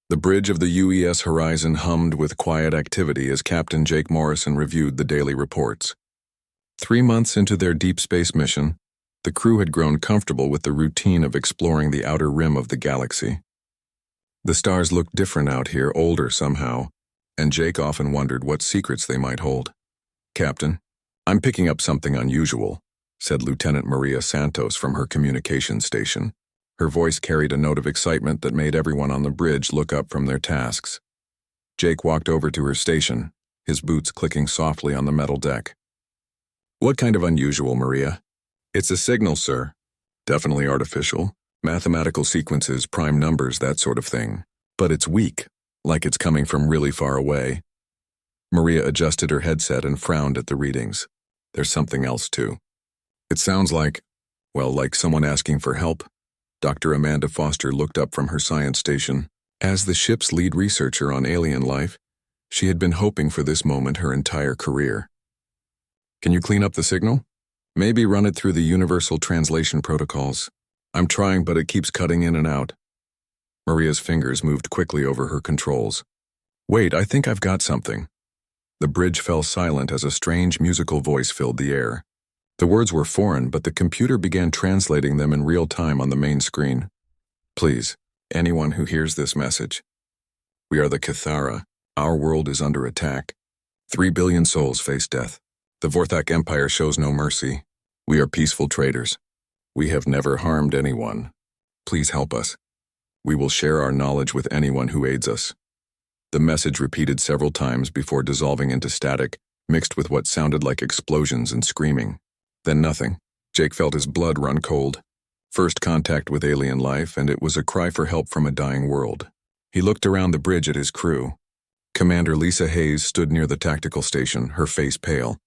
The bridge of the UES horizon hummed with quiet activity as Captain Jake Morrison reviewed the daily reports. 3 months into their deep space mission, the crew had grown comfortable with the routine of exploring the outer rim of the galaxy. The stars looked different out here, older somehow, and Jake often wondered what secrets they might hold. "Captain, I'm picking up something unusual," said Lieutenant Maria Santos from her communications station. Her voice carried a note of excitement that made everyone on the bridge look up from their tasks. Jake walked over to her station, his boots clicking softly on the metal deck. "What kind of unusual, Maria?" "It's a signal, sir. Definitely artificial. Mathematical sequences, prime numbers, that sort of thing. But it's weak, like it's coming from really far away." Maria adjusted her headset and frowned at the readings. "There's something else, too. It sounds like someone asking for help." Dr. Amanda Foster looked up from her science station. As the ship's lead researcher on alien life, she had been hoping for this moment her entire career. "Can you clean up the signal? Maybe run it through the universal translation protocols. I'm trying, but it keeps cutting in and out." Maria's fingers moved quickly over her controls. "Wait, I think I've got something." The bridge fell silent as a strange musical voice filled the air. The words were foreign, but the computer began translating them in real time on the main screen. "Please, anyone who hears this message. We are the Cathara. Our world is under attack. 3 billion souls face death. The Vorthak Empire shows no mercy. We are peaceful traders. We have never harmed anyone. Please help us. We will share our knowledge with anyone who aids us." The message repeated several times before dissolving into static, mixed with what sounded like explosions and screaming. Then nothing. Jake felt his blood run cold. First contact with alien life, and it was a cry for help from a dying world. He looked around the bridge at his crew. Commander Lisa Hayes stood near the tactical station, her face pale.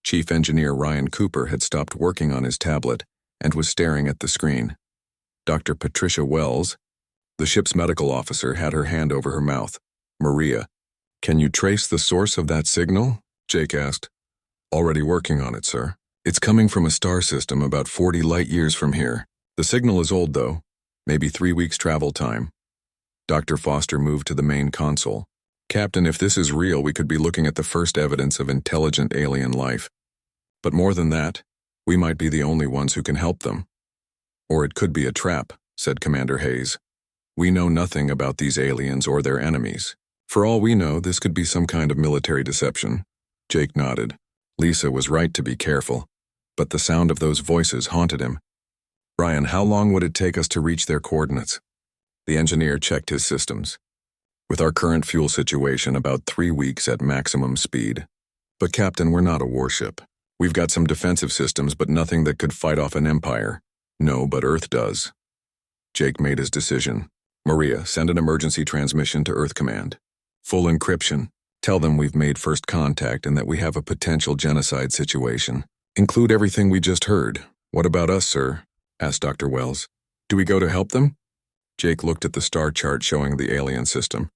Chief Engineer Ryan Cooper had stopped working on his tablet and was staring at the screen. Dr. Patricia Wells, the ship's medical officer, had her hand over her mouth. "Maria, can you trace the source of that signal?" Jake asked. "Already working on it, sir. It's coming from a star system about 40 light-years from here. The signal is old, though. Maybe 3 weeks travel time." Dr. Foster moved to the main console. "Captain, if this is real, we could be looking at the first evidence of intelligent alien life. But more than that, we might be the only ones who can help them." "Or it could be a trap," said Commander Hayes. "We know nothing about these aliens or their enemies. For all we know, this could be some kind of military deception." Jake nodded. Lisa was right to be careful, but the sound of those voices haunted him. "Ryan, how long would it take us to reach their coordinates?" The engineer checked his systems. "With our current fuel situation, about 3 weeks at maximum speed. But Captain, we're not a warship. We've got some defensive systems, but nothing that could fight off an empire." "No, but Earth does." Jake made his decision. "Maria, send an emergency transmission to Earth Command. Full encryption. Tell them we've made first contact and that we have a potential genocide situation. Include everything we just heard." "What about us, sir?" asked Dr. Wells. "Do we go to help them?" Jake looked at the star chart showing the alien system.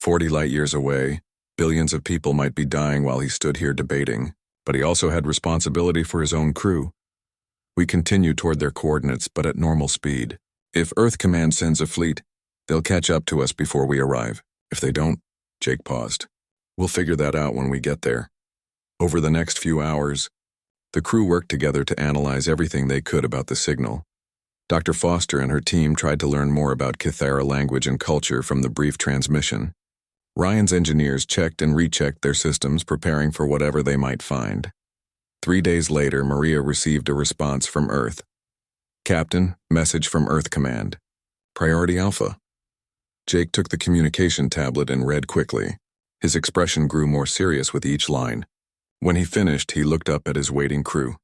40 light-years away, billions of people might be dying while he stood here debating, but he also had responsibility for his own crew. "We continue toward their coordinates, but at normal speed. If Earth Command sends a fleet, they'll catch up to us before we arrive. If they don't," Jake paused, "we'll figure that out when we get there." Over the next few hours, the crew worked together to analyze everything they could about the signal. Dr. Foster and her team tried to learn more about Cathara language and culture from the brief transmission. Ryan's engineers checked and rechecked their systems, preparing for whatever they might find. 3 days later, Maria received a response from Earth. "Captain, message from Earth Command. Priority Alpha." Jake took the communication tablet and read quickly. His expression grew more serious with each line. When he finished, he looked up at his waiting crew.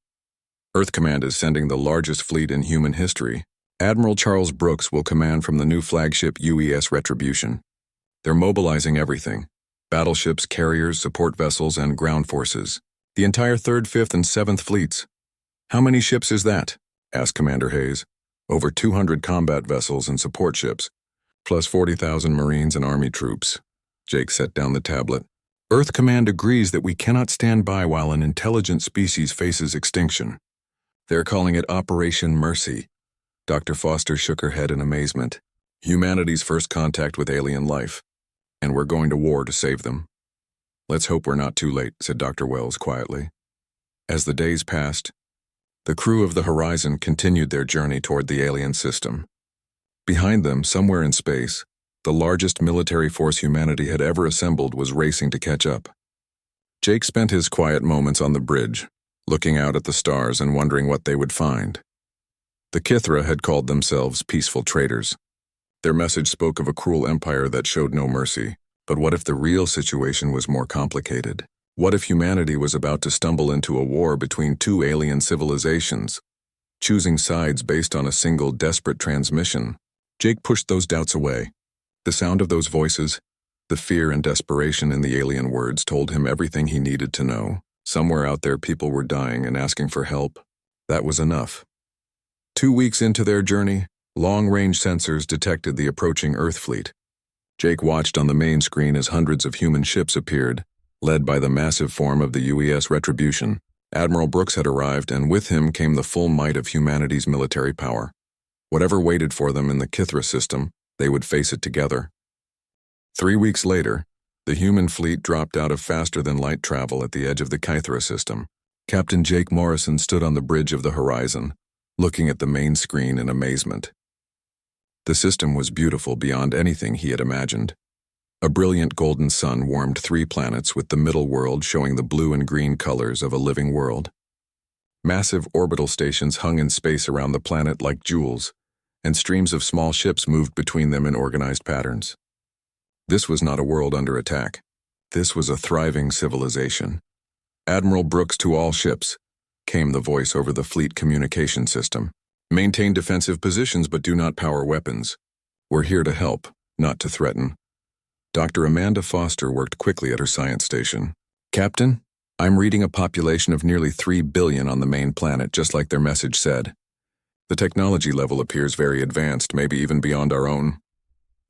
"Earth Command is sending the largest fleet in human history. Admiral Charles Brooks will command from the new flagship UES Retribution. They're mobilizing everything: battleships, carriers, support vessels, and ground forces. The entire 3rd, 5th, and 7th fleets." "How many ships is that?" asked Commander Hayes. "Over 200 combat vessels and support ships, plus 40,000 Marines and Army troops." Jake set down the tablet. "Earth Command agrees that we cannot stand by while an intelligent species faces extinction. They're calling it Operation Mercy." Dr. Foster shook her head in amazement. Humanity's first contact with alien life, and we're going to war to save them. Let's hope we're not too late, said Dr. Wells quietly. As the days passed, the crew of the Horizon continued their journey toward the alien system. Behind them, somewhere in space, the largest military force humanity had ever assembled was racing to catch up. Jake spent his quiet moments on the bridge, looking out at the stars and wondering what they would find. The Kithra had called themselves peaceful traders. Their message spoke of a cruel empire that showed no mercy. But what if the real situation was more complicated? What if humanity was about to stumble into a war between two alien civilizations, choosing sides based on a single desperate transmission? Jake pushed those doubts away. The sound of those voices, the fear and desperation in the alien words told him everything he needed to know. Somewhere out there people were dying and asking for help. That was enough. 2 weeks into their journey, long-range sensors detected the approaching Earth fleet. Jake watched on the main screen as hundreds of human ships appeared, led by the massive form of the UES Retribution. Admiral Brooks had arrived, and with him came the full might of humanity's military power. Whatever waited for them in the Kithra system, they would face it together. 3 weeks later, the human fleet dropped out of faster-than-light travel at the edge of the Kithra system. Captain Jake Morrison stood on the bridge of the Horizon, looking at the main screen in amazement. The system was beautiful beyond anything he had imagined. A brilliant golden sun warmed 3 planets, with the middle world showing the blue and green colors of a living world. Massive orbital stations hung in space around the planet like jewels, and streams of small ships moved between them in organized patterns. This was not a world under attack. This was a thriving civilization. Admiral Brooks, to all ships, came the voice over the fleet communication system. Maintain defensive positions but do not power weapons. We're here to help, not to threaten. Dr. Amanda Foster worked quickly at her science station. Captain, I'm reading a population of nearly 3 billion on the main planet, just like their message said. The technology level appears very advanced, maybe even beyond our own.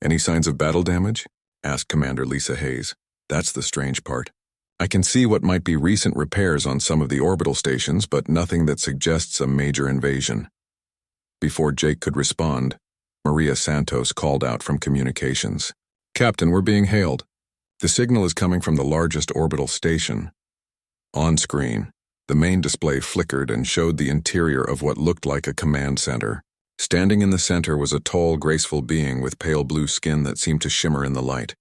Any signs of battle damage? Asked Commander Lisa Hayes. That's the strange part. I can see what might be recent repairs on some of the orbital stations, but nothing that suggests a major invasion. Before Jake could respond, Maria Santos called out from communications. Captain, we're being hailed. The signal is coming from the largest orbital station. On screen, the main display flickered and showed the interior of what looked like a command center. Standing in the center was a tall, graceful being with pale blue skin that seemed to shimmer in the light.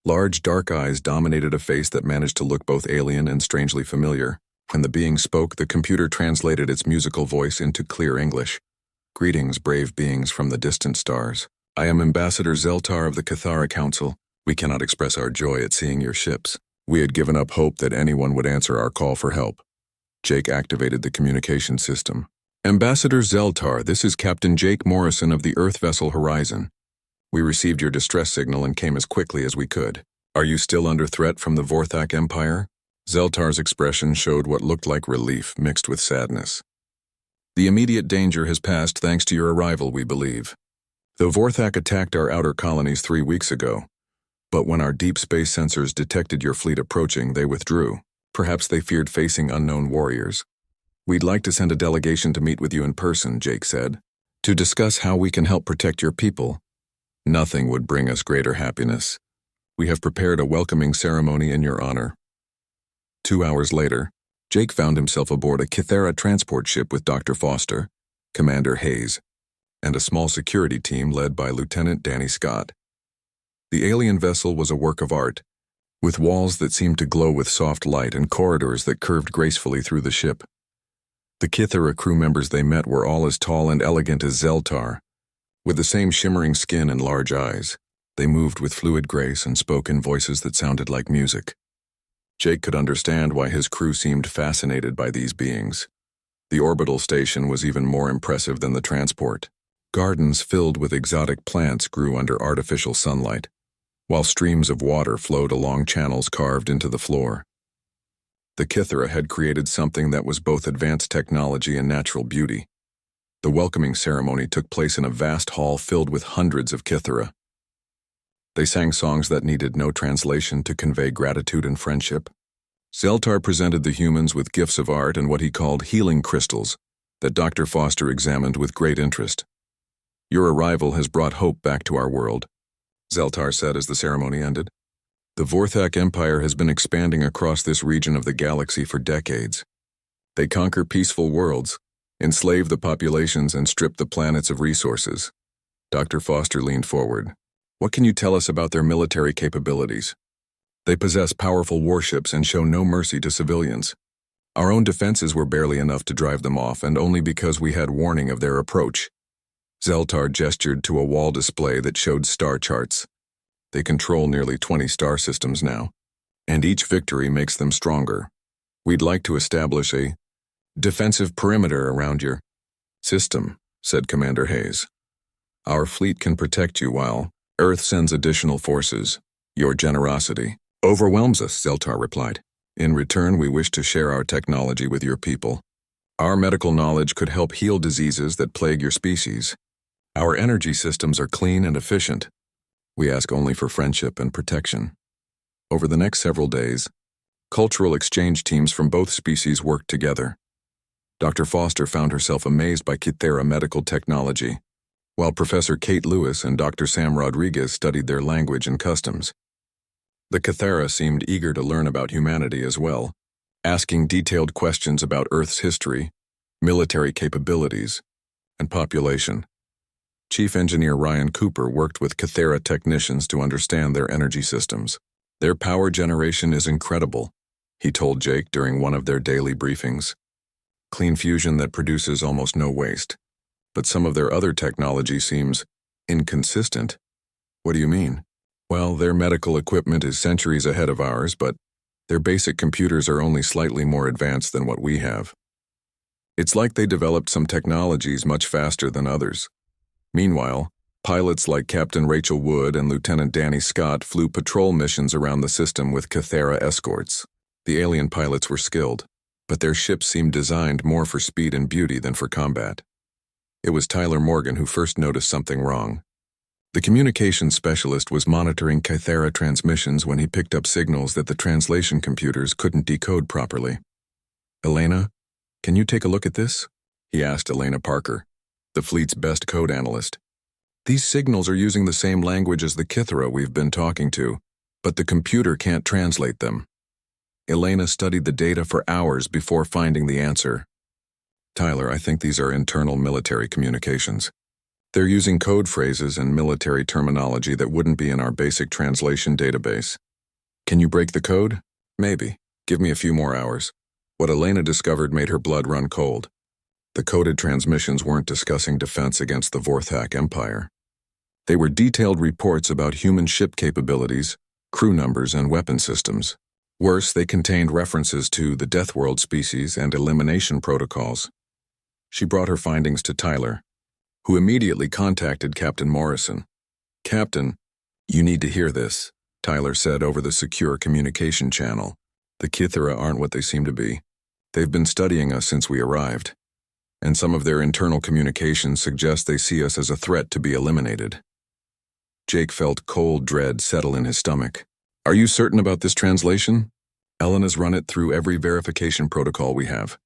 Large, dark eyes dominated a face that managed to look both alien and strangely familiar. When the being spoke, the computer translated its musical voice into clear English. Greetings, brave beings from the distant stars. I am Ambassador Zeltar of the Cathara Council. We cannot express our joy at seeing your ships. We had given up hope that anyone would answer our call for help. Jake activated the communication system. Ambassador Zeltar, this is Captain Jake Morrison of the Earth vessel Horizon. We received your distress signal and came as quickly as we could. Are you still under threat from the Vorthak Empire? Zeltar's expression showed what looked like relief mixed with sadness. The immediate danger has passed thanks to your arrival, we believe. The Vorthak attacked our outer colonies 3 weeks ago, but when our deep space sensors detected your fleet approaching, they withdrew. Perhaps they feared facing unknown warriors. We'd like to send a delegation to meet with you in person, Jake said, to discuss how we can help protect your people. Nothing would bring us greater happiness. We have prepared a welcoming ceremony in your honor. 2 hours later, Jake found himself aboard a Kithara transport ship with Dr. Foster, Commander Hayes, and a small security team led by Lieutenant Danny Scott. The alien vessel was a work of art, with walls that seemed to glow with soft light and corridors that curved gracefully through the ship. The Kithara crew members they met were all as tall and elegant as Zeltar, with the same shimmering skin and large eyes. They moved with fluid grace and spoke in voices that sounded like music. Jake could understand why his crew seemed fascinated by these beings. The orbital station was even more impressive than the transport. Gardens filled with exotic plants grew under artificial sunlight, while streams of water flowed along channels carved into the floor. The Kithara had created something that was both advanced technology and natural beauty. The welcoming ceremony took place in a vast hall filled with hundreds of Kithara. They sang songs that needed no translation to convey gratitude and friendship. Zeltar presented the humans with gifts of art and what he called healing crystals that Dr. Foster examined with great interest. Your arrival has brought hope back to our world, Zeltar said as the ceremony ended. The Vorthak Empire has been expanding across this region of the galaxy for decades. They conquer peaceful worlds, enslave the populations, and strip the planets of resources. Dr. Foster leaned forward. What can you tell us about their military capabilities? They possess powerful warships and show no mercy to civilians. Our own defenses were barely enough to drive them off, and only because we had warning of their approach. Zeltar gestured to a wall display that showed star charts. They control nearly 20 star systems now, and each victory makes them stronger. We'd like to establish a defensive perimeter around your system, said Commander Hayes. Our fleet can protect you while Earth sends additional forces. Your generosity overwhelms us, Zeltar replied. In return, we wish to share our technology with your people. Our medical knowledge could help heal diseases that plague your species. Our energy systems are clean and efficient. We ask only for friendship and protection. Over the next several days, cultural exchange teams from both species worked together. Dr. Foster found herself amazed by Kythera medical technology, while Professor Kate Lewis and Dr. Sam Rodriguez studied their language and customs. The Kythera seemed eager to learn about humanity as well, asking detailed questions about Earth's history, military capabilities, and population. Chief Engineer Ryan Cooper worked with Kythera technicians to understand their energy systems. Their power generation is incredible, he told Jake during one of their daily briefings. Clean fusion that produces almost no waste. But some of their other technology seems inconsistent. What do you mean? Well, their medical equipment is centuries ahead of ours, but their basic computers are only slightly more advanced than what we have. It's like they developed some technologies much faster than others. Meanwhile, pilots like Captain Rachel Wood and Lieutenant Danny Scott flew patrol missions around the system with Kythera escorts. The alien pilots were skilled, but their ships seemed designed more for speed and beauty than for combat. It was Tyler Morgan who first noticed something wrong. The communications specialist was monitoring Kythera transmissions when he picked up signals that the translation computers couldn't decode properly. Elena, can you take a look at this? He asked Elena Parker, the fleet's best code analyst. These signals are using the same language as the Kythera we've been talking to, but the computer can't translate them. Elena studied the data for hours before finding the answer. Tyler, I think these are internal military communications. They're using code phrases and military terminology that wouldn't be in our basic translation database. Can you break the code? Maybe. Give me a few more hours. What Elena discovered made her blood run cold. The coded transmissions weren't discussing defense against the Vorthak Empire. They were detailed reports about human ship capabilities, crew numbers, and weapon systems. Worse, they contained references to the Deathworld species and elimination protocols. She brought her findings to Tyler, who immediately contacted Captain Morrison. Captain, you need to hear this, Tyler said over the secure communication channel. The Kythera aren't what they seem to be. They've been studying us since we arrived, and some of their internal communications suggest they see us as a threat to be eliminated. Jake felt cold dread settle in his stomach. Are you certain about this translation? Elena's run it through every verification protocol we have.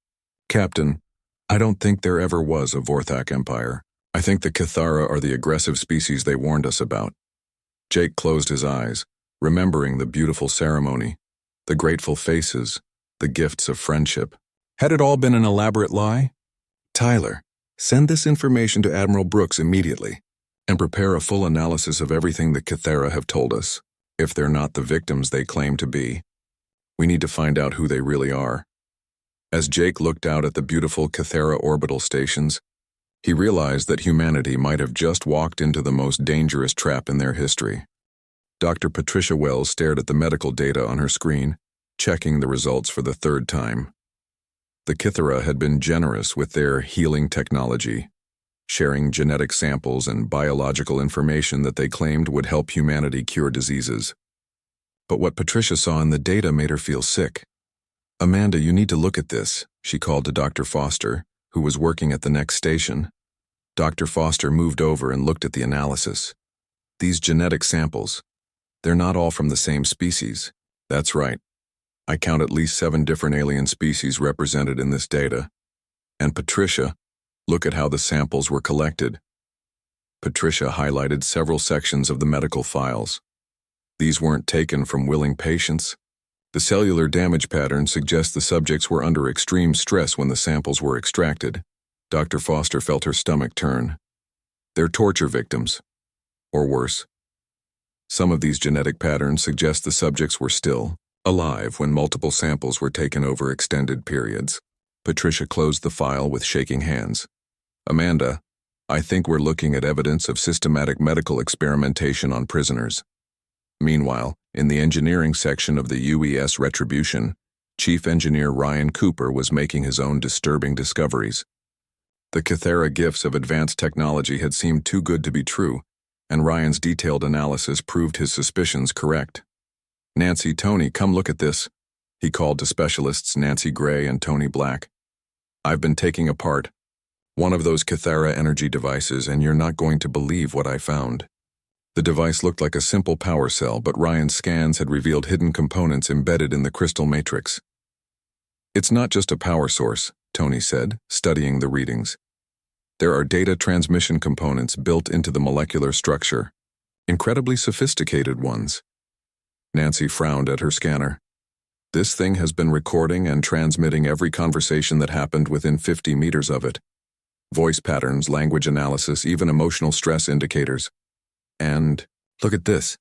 Captain, I don't think there ever was a Vorthak Empire. I think the Kythera are the aggressive species they warned us about. Jake closed his eyes, remembering the beautiful ceremony, the grateful faces, the gifts of friendship. Had it all been an elaborate lie? Tyler, send this information to Admiral Brooks immediately, and prepare a full analysis of everything the Kythera have told us. If they're not the victims they claim to be, we need to find out who they really are. As Jake looked out at the beautiful Kythera orbital stations, he realized that humanity might have just walked into the most dangerous trap in their history. Dr. Patricia Wells stared at the medical data on her screen, checking the results for the third time. The Kythera had been generous with their healing technology, sharing genetic samples and biological information that they claimed would help humanity cure diseases. But what Patricia saw in the data made her feel sick. Amanda, you need to look at this, she called to Dr. Foster, who was working at the next station. Dr. Foster moved over and looked at the analysis. These genetic samples, they're not all from the same species. That's right. I count at least 7 different alien species represented in this data. And Patricia, look at how the samples were collected. Patricia highlighted several sections of the medical files. These weren't taken from willing patients. The cellular damage pattern suggests the subjects were under extreme stress when the samples were extracted. Dr. Foster felt her stomach turn. They're torture victims. Or worse. Some of these genetic patterns suggest the subjects were still alive when multiple samples were taken over extended periods. Patricia closed the file with shaking hands. Amanda, I think we're looking at evidence of systematic medical experimentation on prisoners. Meanwhile, in the engineering section of the UES Retribution, Chief Engineer Ryan Cooper was making his own disturbing discoveries. The Kythera gifts of advanced technology had seemed too good to be true, and Ryan's detailed analysis proved his suspicions correct. Nancy, Tony, come look at this, he called to specialists Nancy Gray and Tony Black. I've been taking apart one of those Kythera energy devices, and you're not going to believe what I found. The device looked like a simple power cell, but Ryan's scans had revealed hidden components embedded in the crystal matrix. It's not just a power source, Tony said, studying the readings. There are data transmission components built into the molecular structure, incredibly sophisticated ones. Nancy frowned at her scanner. This thing has been recording and transmitting every conversation that happened within 50 meters of it. Voice patterns, language analysis, even emotional stress indicators. And, look at this.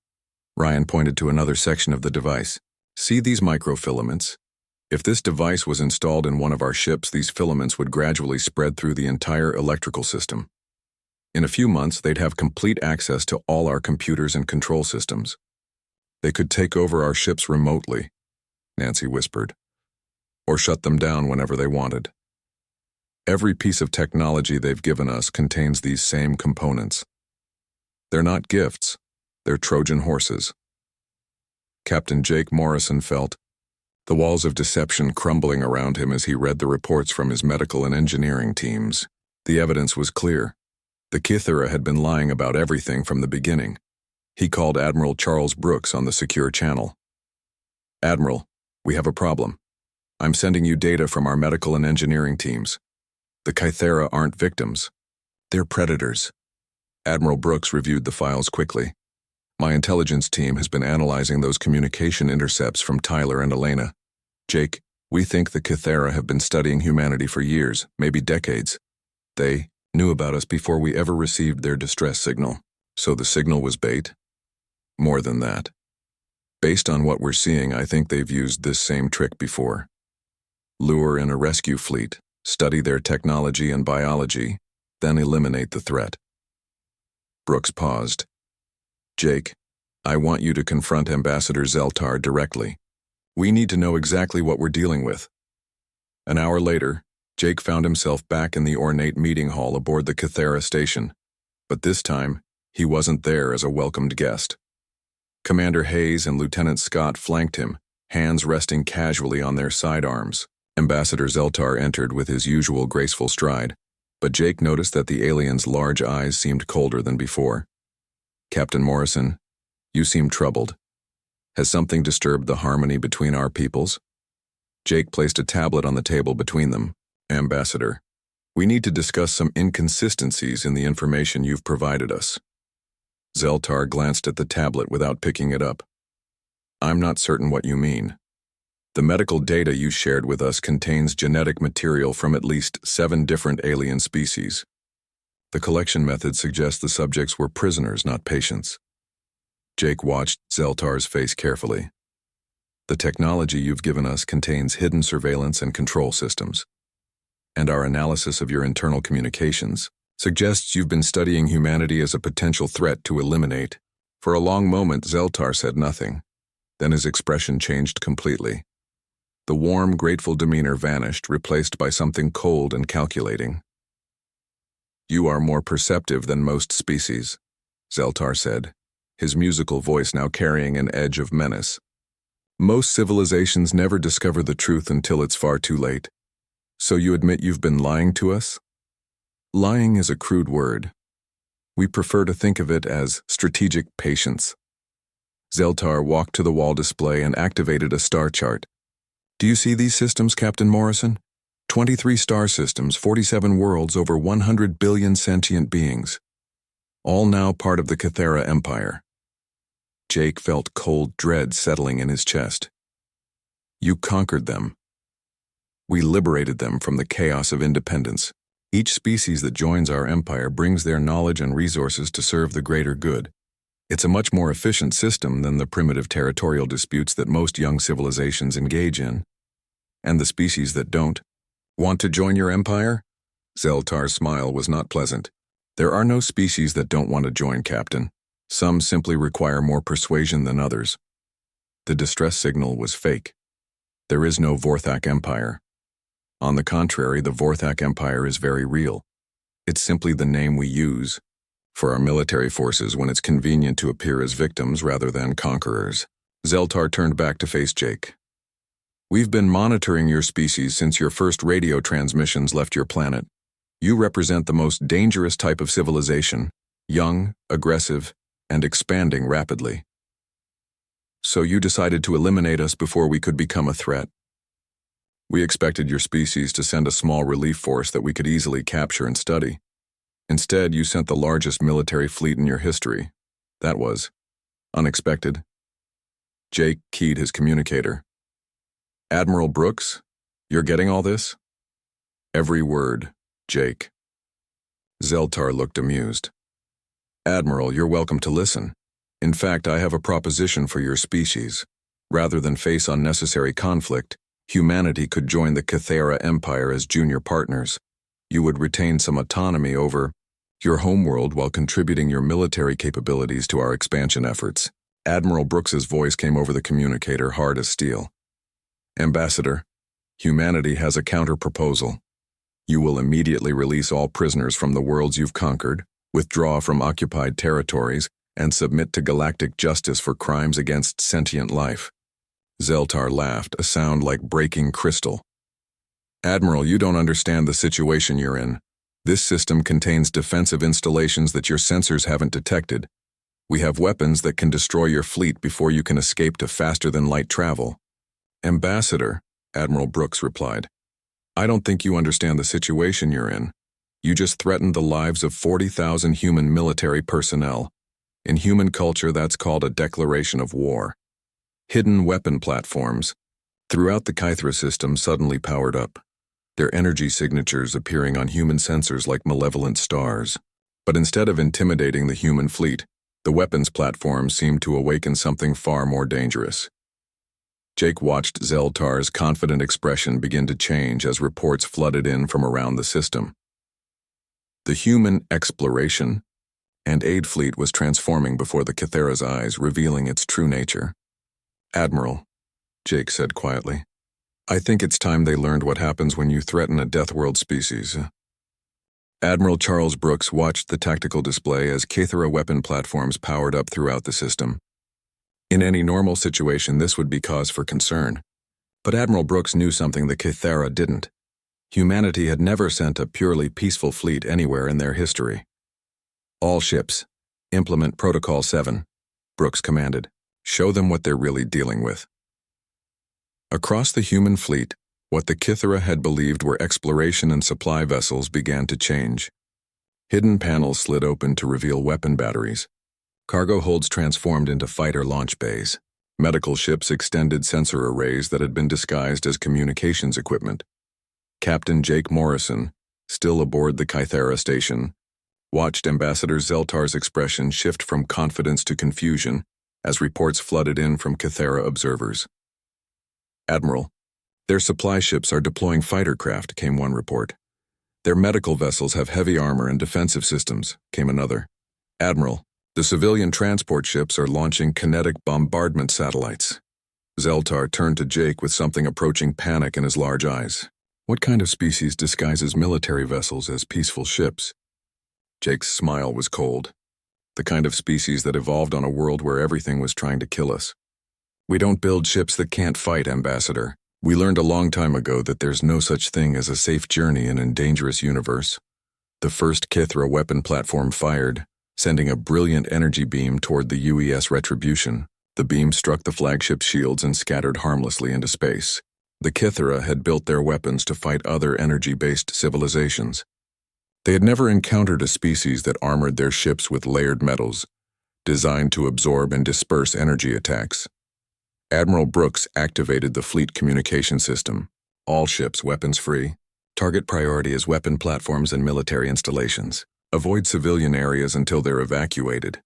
Ryan pointed to another section of the device. See these microfilaments? If this device was installed in one of our ships, these filaments would gradually spread through the entire electrical system. In a few months, they'd have complete access to all our computers and control systems. They could take over our ships remotely, Nancy whispered, or shut them down whenever they wanted. Every piece of technology they've given us contains these same components. They're not gifts, they're Trojan horses. Captain Jake Morrison felt the walls of deception crumbling around him as he read the reports from his medical and engineering teams. The evidence was clear. The Kythera had been lying about everything from the beginning. He called Admiral Charles Brooks on the secure channel. Admiral, we have a problem. I'm sending you data from our medical and engineering teams. The Kythera aren't victims. They're predators. Admiral Brooks reviewed the files quickly. My intelligence team has been analyzing those communication intercepts from Tyler and Elena. Jake, we think the Kythera have been studying humanity for years, maybe decades. They knew about us before we ever received their distress signal. So the signal was bait? More than that. Based on what we're seeing, I think they've used this same trick before. Lure in a rescue fleet, study their technology and biology, then eliminate the threat. Brooks paused. Jake, I want you to confront Ambassador Zeltar directly. We need to know exactly what we're dealing with. An hour later, Jake found himself back in the ornate meeting hall aboard the Kythera station. But this time, he wasn't there as a welcomed guest. Commander Hayes and Lieutenant Scott flanked him, hands resting casually on their sidearms. Ambassador Zeltar entered with his usual graceful stride, but Jake noticed that the alien's large eyes seemed colder than before. Captain Morrison, you seem troubled. Has something disturbed the harmony between our peoples? Jake placed a tablet on the table between them. Ambassador, we need to discuss some inconsistencies in the information you've provided us. Zeltar glanced at the tablet without picking it up. I'm not certain what you mean. The medical data you shared with us contains genetic material from at least 7 different alien species. The collection method suggests the subjects were prisoners, not patients. Jake watched Zeltar's face carefully. The technology you've given us contains hidden surveillance and control systems. And our analysis of your internal communications suggests you've been studying humanity as a potential threat to eliminate. For a long moment, Zeltar said nothing. Then his expression changed completely. The warm, grateful demeanor vanished, replaced by something cold and calculating. You are more perceptive than most species, Zeltar said, his musical voice now carrying an edge of menace. Most civilizations never discover the truth until it's far too late. So you admit you've been lying to us? Lying is a crude word. We prefer to think of it as strategic patience. Zeltar walked to the wall display and activated a star chart. Do you see these systems, Captain Morrison? 23 star systems, 47 worlds, over 100 billion sentient beings. all now part of the Kythera Empire. Jake felt cold dread settling in his chest. You conquered them. We liberated them from the chaos of independence. Each species that joins our empire brings their knowledge and resources to serve the greater good. It's a much more efficient system than the primitive territorial disputes that most young civilizations engage in. And the species that don't want to join your empire? Zeltar's smile was not pleasant. There are no species that don't want to join, Captain. Some simply require more persuasion than others. The distress signal was fake. There is no Vorthak Empire. On the contrary, the Vorthak Empire is very real. It's simply the name we use for our military forces when it's convenient to appear as victims rather than conquerors. Zeltar turned back to face Jake. We've been monitoring your species since your first radio transmissions left your planet. You represent the most dangerous type of civilization, young, aggressive, and expanding rapidly. So you decided to eliminate us before we could become a threat. We expected your species to send a small relief force that we could easily capture and study. Instead, you sent the largest military fleet in your history. That was unexpected. Jake keyed his communicator. Admiral Brooks, you're getting all this? Every word, Jake. Zeltar looked amused. Admiral, you're welcome to listen. In fact, I have a proposition for your species. Rather than face unnecessary conflict, humanity could join the Kythera Empire as junior partners. You would retain some autonomy over your homeworld while contributing your military capabilities to our expansion efforts. Admiral Brooks's voice came over the communicator, hard as steel. Ambassador, humanity has a counter-proposal. You will immediately release all prisoners from the worlds you've conquered, withdraw from occupied territories, and submit to galactic justice for crimes against sentient life. Zeltar laughed, a sound like breaking crystal. Admiral, you don't understand the situation you're in. This system contains defensive installations that your sensors haven't detected. We have weapons that can destroy your fleet before you can escape to faster-than-light travel. Ambassador, Admiral Brooks replied, I don't think you understand the situation you're in. You just threatened the lives of 40,000 human military personnel. In human culture, that's called a declaration of war. Hidden weapon platforms throughout the Kythera system suddenly powered up, their energy signatures appearing on human sensors like malevolent stars. But instead of intimidating the human fleet, the weapons platforms seemed to awaken something far more dangerous. Jake watched Zeltar's confident expression begin to change as reports flooded in from around the system. The human exploration and aid fleet was transforming before the Kythera's eyes, revealing its true nature. Admiral, Jake said quietly, I think it's time they learned what happens when you threaten a Deathworld species. Admiral Charles Brooks watched the tactical display as Kythera weapon platforms powered up throughout the system. In any normal situation, this would be cause for concern. But Admiral Brooks knew something the Kythera didn't. Humanity had never sent a purely peaceful fleet anywhere in their history. All ships, implement Protocol 7, Brooks commanded. Show them what they're really dealing with. Across the human fleet, what the Kythera had believed were exploration and supply vessels began to change. Hidden panels slid open to reveal weapon batteries. Cargo holds transformed into fighter launch bays. Medical ships extended sensor arrays that had been disguised as communications equipment. Captain Jake Morrison, still aboard the Kythera station, watched Ambassador Zeltar's expression shift from confidence to confusion as reports flooded in from Kythera observers. Admiral, their supply ships are deploying fighter craft, came one report. Their medical vessels have heavy armor and defensive systems, came another. Admiral, the civilian transport ships are launching kinetic bombardment satellites. Zeltar turned to Jake with something approaching panic in his large eyes. What kind of species disguises military vessels as peaceful ships? Jake's smile was cold. The kind of species that evolved on a world where everything was trying to kill us. We don't build ships that can't fight, Ambassador. We learned a long time ago that there's no such thing as a safe journey in a dangerous universe. The first Kythera weapon platform fired, sending a brilliant energy beam toward the UES Retribution. The beam struck the flagship's shields and scattered harmlessly into space. The Kythera had built their weapons to fight other energy-based civilizations. They had never encountered a species that armored their ships with layered metals, designed to absorb and disperse energy attacks. Admiral Brooks activated the fleet communication system. All ships weapons-free. Target priority is weapon platforms and military installations. Avoid civilian areas until they're evacuated.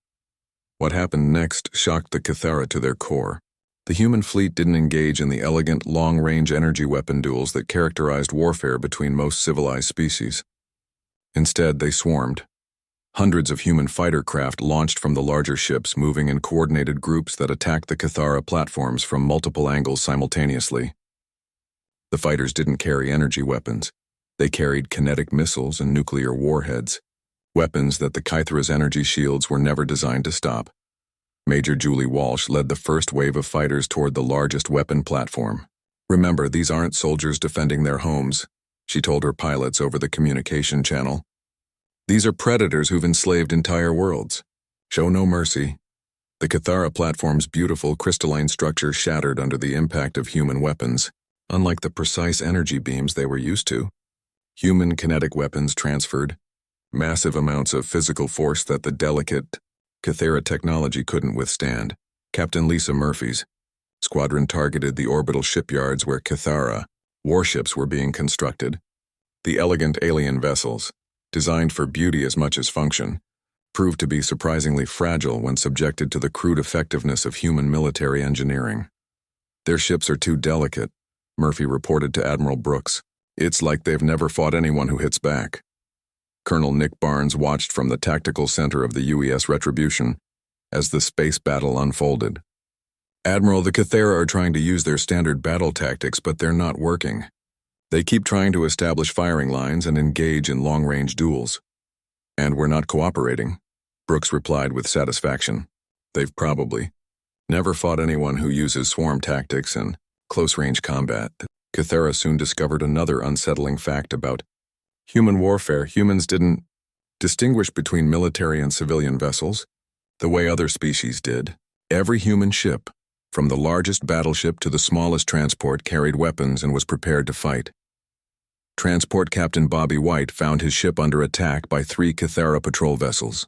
What happened next shocked the Cathara to their core. The human fleet didn't engage in the elegant, long-range energy weapon duels that characterized warfare between most civilized species. Instead, they swarmed. Hundreds of human fighter craft launched from the larger ships, moving in coordinated groups that attacked the Cathara platforms from multiple angles simultaneously. The fighters didn't carry energy weapons. They carried kinetic missiles and nuclear warheads, weapons that the Cathara's energy shields were never designed to stop. Major Julie Walsh led the first wave of fighters toward the largest weapon platform. "Remember, these aren't soldiers defending their homes," she told her pilots over the communication channel. "These are predators who've enslaved entire worlds. Show no mercy." The Cathara platform's beautiful crystalline structure shattered under the impact of human weapons. Unlike the precise energy beams they were used to, human kinetic weapons transferred massive amounts of physical force that the delicate Cathara technology couldn't withstand. Captain Lisa Murphy's squadron targeted the orbital shipyards where Cathara warships were being constructed. The elegant alien vessels, designed for beauty as much as function, proved to be surprisingly fragile when subjected to the crude effectiveness of human military engineering. "Their ships are too delicate," Murphy reported to Admiral Brooks. "It's like they've never fought anyone who hits back." Colonel Nick Barnes watched from the tactical center of the UES Retribution as the space battle unfolded. "Admiral, the Cathara are trying to use their standard battle tactics, but they're not working. They keep trying to establish firing lines and engage in long-range duels. And we're not cooperating," Brooks replied with satisfaction. "They've probably never fought anyone who uses swarm tactics and close-range combat." Cathara soon discovered another unsettling fact about human warfare. Humans didn't distinguish between military and civilian vessels the way other species did. Every human ship, from the largest battleship to the smallest transport, carried weapons and was prepared to fight. Transport Captain Bobby White found his ship under attack by 3 Cathara patrol vessels.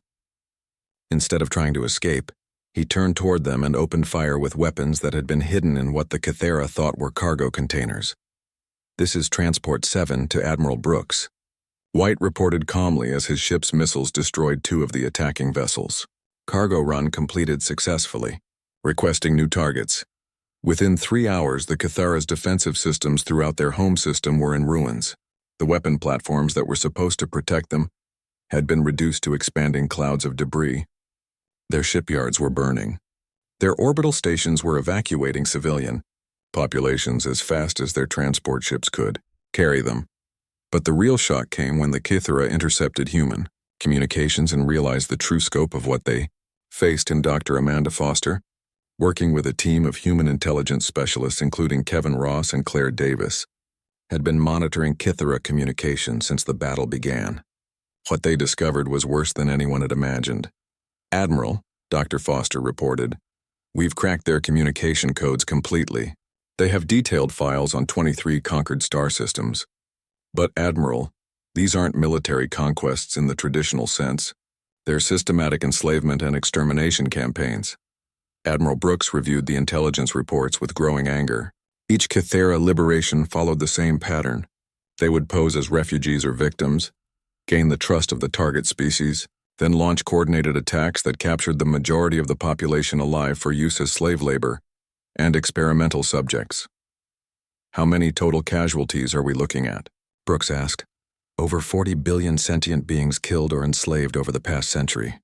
Instead of trying to escape, he turned toward them and opened fire with weapons that had been hidden in what the Cathara thought were cargo containers. "This is Transport 7 to Admiral Brooks." White reported calmly as his ship's missiles destroyed 2 of the attacking vessels. Cargo run completed successfully, requesting new targets. Within 3 hours, the Cathara's defensive systems throughout their home system were in ruins. The weapon platforms that were supposed to protect them had been reduced to expanding clouds of debris. Their shipyards were burning. Their orbital stations were evacuating civilian populations as fast as their transport ships could carry them. But the real shock came when the Cathara intercepted human communications and realized the true scope of what they faced in Dr. Amanda Foster, working with a team of human intelligence specialists including Kevin Ross and Claire Davis, had been monitoring Cathara communication since the battle began. What they discovered was worse than anyone had imagined. "Admiral," Dr. Foster reported, "we've cracked their communication codes completely. They have detailed files on 23 conquered star systems. But, Admiral, these aren't military conquests in the traditional sense. They're systematic enslavement and extermination campaigns." Admiral Brooks reviewed the intelligence reports with growing anger. Each Cathara liberation followed the same pattern. They would pose as refugees or victims, gain the trust of the target species, then launch coordinated attacks that captured the majority of the population alive for use as slave labor and experimental subjects. "How many total casualties are we looking at?" Brooks asked. "Over 40 billion sentient beings killed or enslaved over the past century,"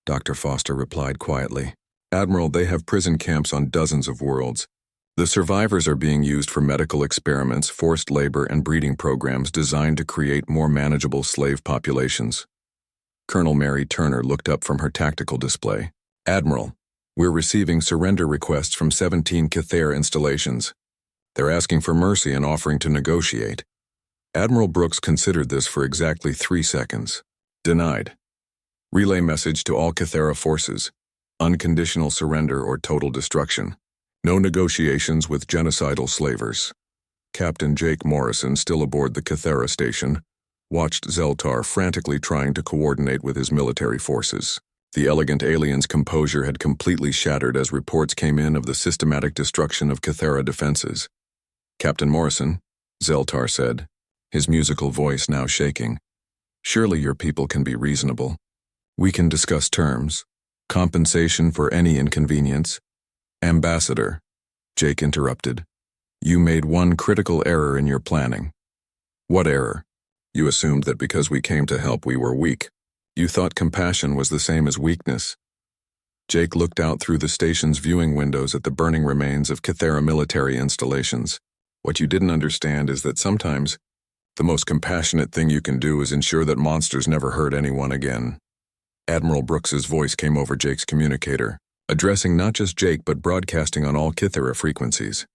Dr. Foster replied quietly. "Admiral, they have prison camps on dozens of worlds. The survivors are being used for medical experiments, forced labor, and breeding programs designed to create more manageable slave populations." Colonel Mary Turner looked up from her tactical display. "Admiral, we're receiving surrender requests from 17 Cathara installations. They're asking for mercy and offering to negotiate." Admiral Brooks considered this for exactly 3 seconds. "Denied. Relay message to all Cathara forces. Unconditional surrender or total destruction. No negotiations with genocidal slavers. Captain Jake Morrison still aboard the Cathara station. watched Zeltar frantically trying to coordinate with his military forces. The elegant alien's composure had completely shattered as reports came in of the systematic destruction of Kythera defenses. "Captain Morrison," Zeltar said, his musical voice now shaking, "surely your people can be reasonable. We can discuss terms, compensation for any inconvenience." "Ambassador," Jake interrupted, "you made one critical error in your planning." "What error?" "You assumed that because we came to help we were weak. You thought compassion was the same as weakness." Jake looked out through the station's viewing windows at the burning remains of Kythera military installations. "What you didn't understand is that sometimes the most compassionate thing you can do is ensure that monsters never hurt anyone again." Admiral Brooks's voice came over Jake's communicator, addressing not just Jake but broadcasting on all Kythera frequencies.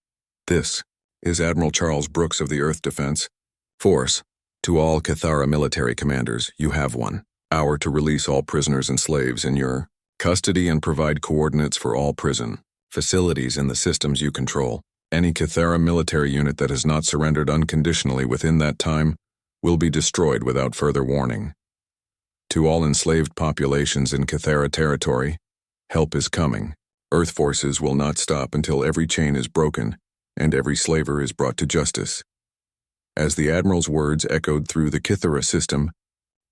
"This is Admiral Charles Brooks of the Earth Defense Force. To all Kythera military commanders, you have 1 hour to release all prisoners and slaves in your custody and provide coordinates for all prison facilities in the systems you control. Any Kythera military unit that has not surrendered unconditionally within that time will be destroyed without further warning. To all enslaved populations in Kythera territory, help is coming. Earth forces will not stop until every chain is broken and every slaver is brought to justice." As the Admiral's words echoed through the Kythera system,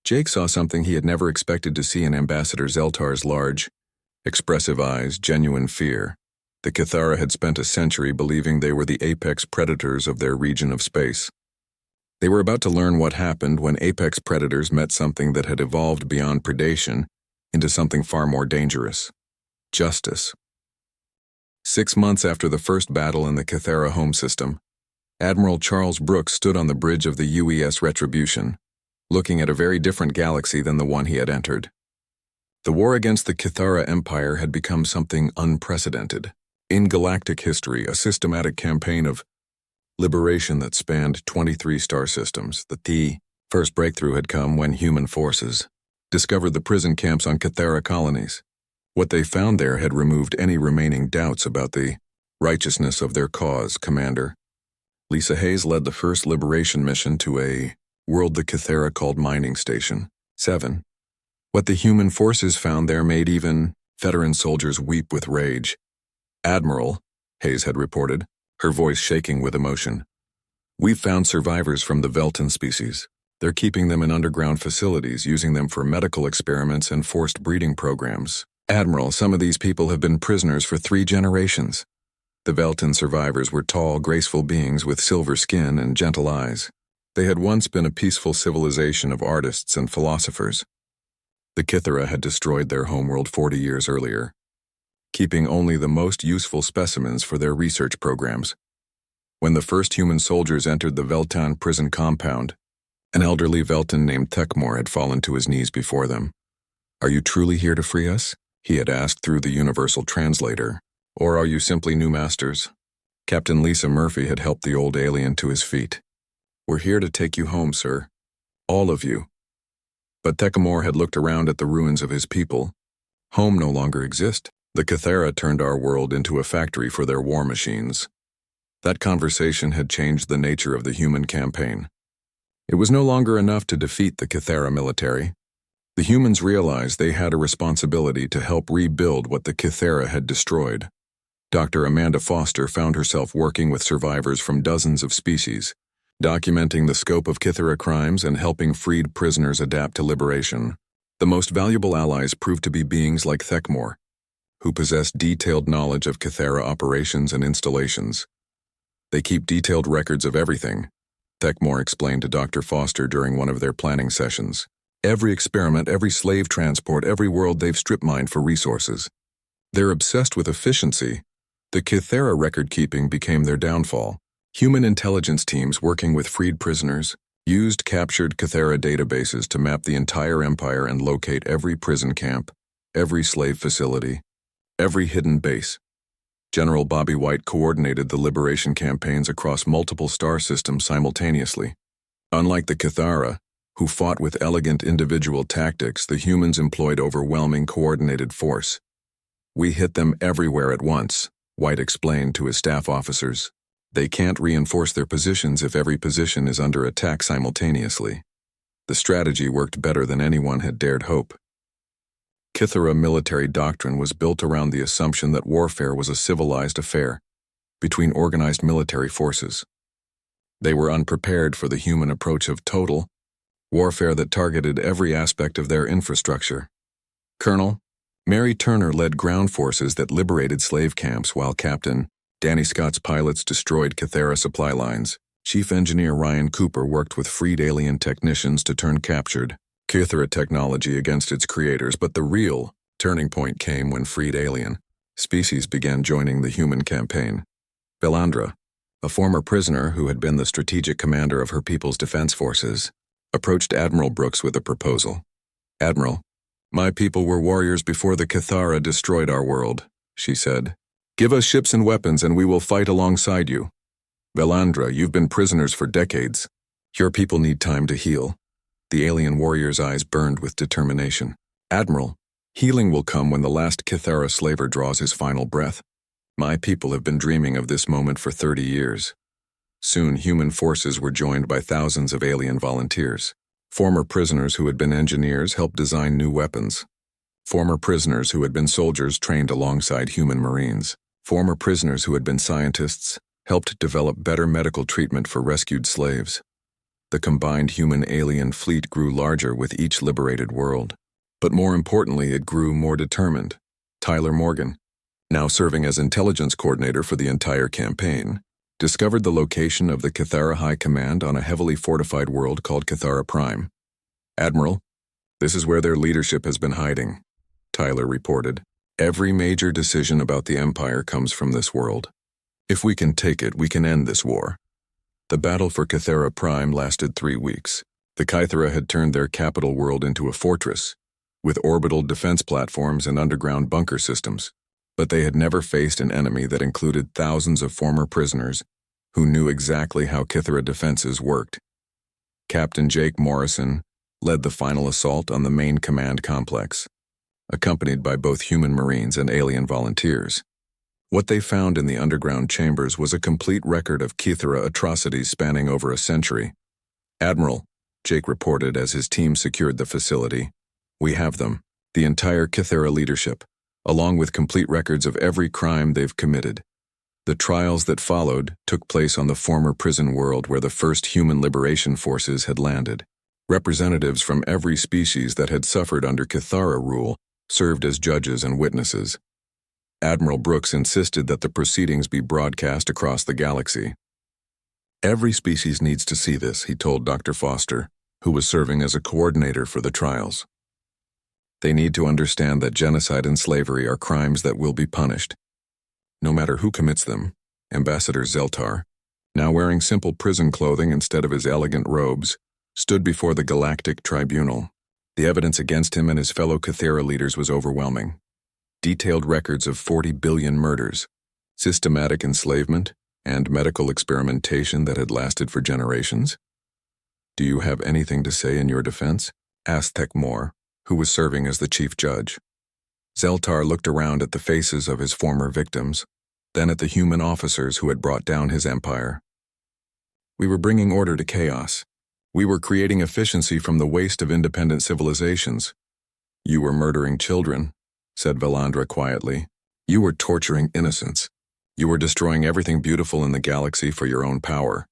Jake saw something he had never expected to see in Ambassador Zeltar's large, expressive eyes: genuine fear. The Kythera had spent a century believing they were the apex predators of their region of space. They were about to learn what happened when apex predators met something that had evolved beyond predation into something far more dangerous: justice. 6 months after the first battle in the Kythera home system, Admiral Charles Brooks stood on the bridge of the UES Retribution, looking at a very different galaxy than the one he had entered. The war against the Kythera Empire had become something unprecedented. In galactic history, a systematic campaign of liberation that spanned 23 star systems. The first breakthrough had come when human forces discovered the prison camps on Kythera colonies. What they found there had removed any remaining doubts about the righteousness of their cause, Commander. Lisa Hayes led the first liberation mission to a world the Kythera called Mining Station 7. What the human forces found there made even veteran soldiers weep with rage. "Admiral," Hayes had reported, her voice shaking with emotion, "we've found survivors from the Velton species. They're keeping them in underground facilities, using them for medical experiments and forced breeding programs. Admiral, some of these people have been prisoners for 3 generations. The Velton survivors were tall, graceful beings with silver skin and gentle eyes. They had once been a peaceful civilization of artists and philosophers. The Kythera had destroyed their homeworld 40 years earlier, keeping only the most useful specimens for their research programs. When the first human soldiers entered the Velton prison compound, an elderly Velton named Thekmor had fallen to his knees before them. "Are you truly here to free us?" he had asked through the universal translator. "Or are you simply new masters?" Captain Lisa Murphy had helped the old alien to his feet. "We're here to take you home, sir. All of you." But Thekmor had looked around at the ruins of his people. "Home no longer exists. The Kythera turned our world into a factory for their war machines." That conversation had changed the nature of the human campaign. It was no longer enough to defeat the Kythera military. The humans realized they had a responsibility to help rebuild what the Kythera had destroyed. Dr. Amanda Foster found herself working with survivors from dozens of species, documenting the scope of Kythera crimes and helping freed prisoners adapt to liberation. The most valuable allies proved to be beings like Thekmor, who possessed detailed knowledge of Kythera operations and installations. "They keep detailed records of everything," Thekmor explained to Dr. Foster during one of their planning sessions. "Every experiment, every slave transport, every world they've strip-mined for resources. They're obsessed with efficiency. The Kythera record-keeping became their downfall. Human intelligence teams working with freed prisoners used captured Kythera databases to map the entire empire and locate every prison camp, every slave facility, every hidden base. General Bobby White coordinated the liberation campaigns across multiple star systems simultaneously. Unlike the Kythera, who fought with elegant individual tactics, the humans employed overwhelming coordinated force. "We hit them everywhere at once," White explained to his staff officers. "They can't reinforce their positions if every position is under attack simultaneously." The strategy worked better than anyone had dared hope. Kythera military doctrine was built around the assumption that warfare was a civilized affair between organized military forces. They were unprepared for the human approach of total warfare that targeted every aspect of their infrastructure. Colonel Mary Turner led ground forces that liberated slave camps while Captain Danny Scott's pilots destroyed Kythera supply lines. Chief Engineer Ryan Cooper worked with freed alien technicians to turn captured Kythera technology against its creators, but the real turning point came when freed alien species began joining the human campaign. Belandra, a former prisoner who had been the strategic commander of her people's defense forces, approached Admiral Brooks with a proposal. "Admiral, my people were warriors before the Kythera destroyed our world," she said. "Give us ships and weapons and we will fight alongside you. Belandra, you've been prisoners for decades. Your people need time to heal." The alien warrior's eyes burned with determination. "Admiral, healing will come when the last Kythera slaver draws his final breath. My people have been dreaming of this moment for 30 years. Soon, human forces were joined by thousands of alien volunteers. Former prisoners who had been engineers helped design new weapons. Former prisoners who had been soldiers trained alongside human marines. Former prisoners who had been scientists helped develop better medical treatment for rescued slaves. The combined human-alien fleet grew larger with each liberated world. But more importantly, it grew more determined. Tyler Morgan, now serving as intelligence coordinator for the entire campaign, discovered the location of the Kythera High Command on a heavily fortified world called Kythera Prime. "Admiral, this is where their leadership has been hiding," Tyler reported. "Every major decision about the Empire comes from this world. If we can take it, we can end this war." The battle for Kythera Prime lasted 3 weeks. The Kythera had turned their capital world into a fortress, with orbital defense platforms and underground bunker systems. But they had never faced an enemy that included thousands of former prisoners who knew exactly how Kythera defenses worked. Captain Jake Morrison led the final assault on the main command complex, accompanied by both human marines and alien volunteers. What they found in the underground chambers was a complete record of Kythera atrocities spanning over a century. "Admiral," Jake reported as his team secured the facility, "we have them, the entire Kythera leadership, along with complete records of every crime they've committed." The trials that followed took place on the former prison world where the first human liberation forces had landed. Representatives from every species that had suffered under Kythera rule served as judges and witnesses. Admiral Brooks insisted that the proceedings be broadcast across the galaxy. "Every species needs to see this," he told Dr. Foster, who was serving as a coordinator for the trials. "They need to understand that genocide and slavery are crimes that will be punished, no matter who commits them." Ambassador Zeltar, now wearing simple prison clothing instead of his elegant robes, stood before the Galactic Tribunal. The evidence against him and his fellow Kythera leaders was overwhelming. Detailed records of 40 billion murders, systematic enslavement, and medical experimentation that had lasted for generations. "Do you have anything to say in your defense?" asked Thekmor, who was serving as the chief judge. Zeltar looked around at the faces of his former victims, then at the human officers who had brought down his empire. "We were bringing order to chaos. We were creating efficiency from the waste of independent civilizations." "You were murdering children," said Belandra quietly. "You were torturing innocents. You were destroying everything beautiful in the galaxy for your own power."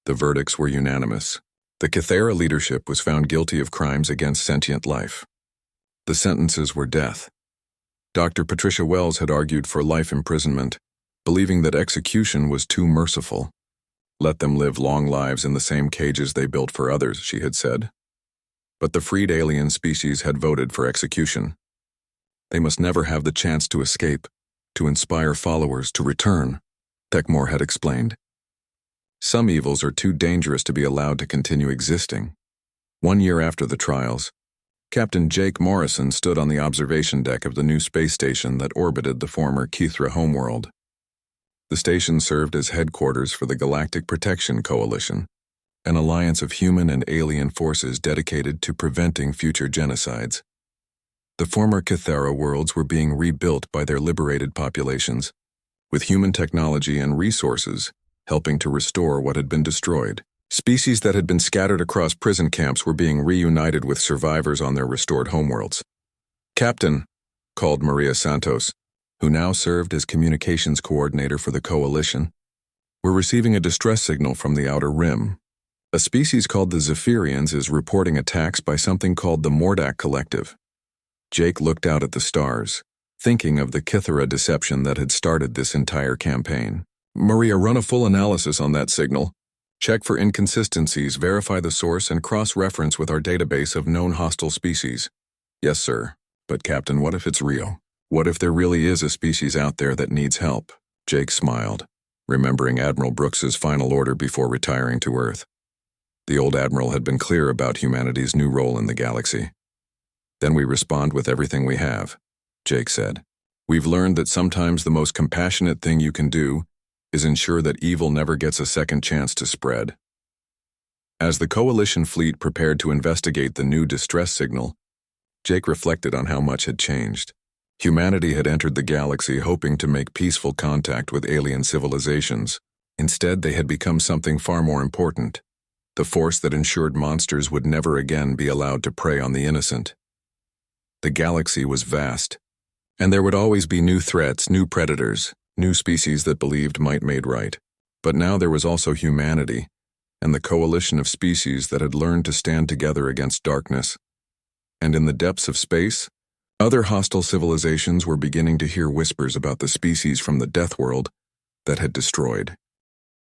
The verdicts were unanimous. The Kythera leadership was found guilty of crimes against sentient life. The sentences were death. Dr. Patricia Wells had argued for life imprisonment, believing that execution was too merciful. "Let them live long lives in the same cages they built for others," she had said. But the freed alien species had voted for execution. "They must never have the chance to escape, to inspire followers to return," Thekmor had explained. "Some evils are too dangerous to be allowed to continue existing." 1 year after the trials, Captain Jake Morrison stood on the observation deck of the new space station that orbited the former Kythera homeworld. The station served as headquarters for the Galactic Protection Coalition, an alliance of human and alien forces dedicated to preventing future genocides. The former Kythera worlds were being rebuilt by their liberated populations, with human technology and resources helping to restore what had been destroyed. Species that had been scattered across prison camps were being reunited with survivors on their restored homeworlds. "Captain," called Maria Santos, who now served as communications coordinator for the Coalition, "we're receiving a distress signal from the Outer Rim. A species called the Zephyrians is reporting attacks by something called the Mordak Collective." Jake looked out at the stars, thinking of the Kythera deception that had started this entire campaign. "Maria, run a full analysis on that signal. Check for inconsistencies, verify the source, and cross-reference with our database of known hostile species." "Yes, sir. But Captain, what if it's real? What if there really is a species out there that needs help?" Jake smiled, remembering Admiral Brooks's final order before retiring to Earth. The old Admiral had been clear about humanity's new role in the galaxy. "Then we respond with everything we have," Jake said. "We've learned that sometimes the most compassionate thing you can do is ensure that evil never gets a second chance to spread." As the Coalition fleet prepared to investigate the new distress signal, Jake reflected on how much had changed. Humanity had entered the galaxy hoping to make peaceful contact with alien civilizations. Instead, they had become something far more important: the force that ensured monsters would never again be allowed to prey on the innocent. The galaxy was vast, and there would always be new threats, new predators, new species that believed might made right. But now there was also humanity, and the coalition of species that had learned to stand together against darkness. And in the depths of space, other hostile civilizations were beginning to hear whispers about the species from the Deathworld that had destroyed.